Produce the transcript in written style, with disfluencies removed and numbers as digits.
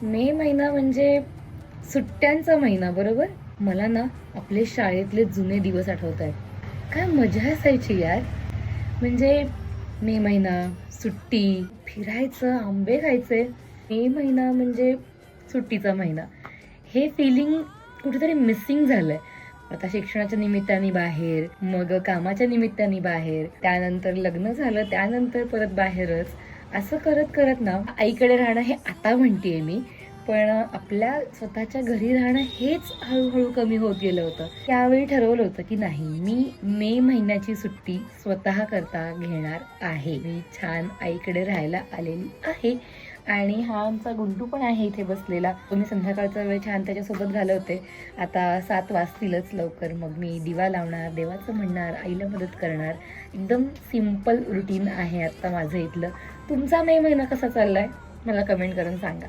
मे महिना म्हणजे सुट्ट्यांचा महिना, बरोबर. मला ना आपले शाळेतले जुने दिवस आठवत आहेत. काय मजा असायची यार. म्हणजे मे महिना, सुट्टी, फिरायचं, आंबे खायचे. मे महिना म्हणजे सुट्टीचा महिना. हे फिलिंग कुठेतरी मिसिंग झालंय. आता शिक्षणाच्या निमित्ताने बाहेर, मग कामाच्या निमित्ताने बाहेर, त्यानंतर लग्न झालं, त्यानंतर परत बाहेरच. असं करत करत ना आईकडे राहणं हे आता म्हणतेय मी, पण आपल्या स्वतःच्या घरी राहणं हेच हळूहळू कमी होत गेलं होतं. त्यावेळी ठरवलं होतं की नाही, मी मे महिन्याची सुट्टी स्वतः करता घेणार आहे. मी छान आईकडे राहायला आलेली आहे आणि हा आमचा गुंटू पण आहे इथे बसलेला. मी संध्याकाळचा वेळ छान त्याच्यासोबत घालवते. आता 7 वाजतीलच लवकर. मग मी दिवा लावणार, देवाचं म्हणणार, आईला मदत करणार. एकदम सिम्पल रुटीन आहे आता माझं इथलं. तुमचा मे महिना कसा चाललाय मला कमेंट करून सांगा.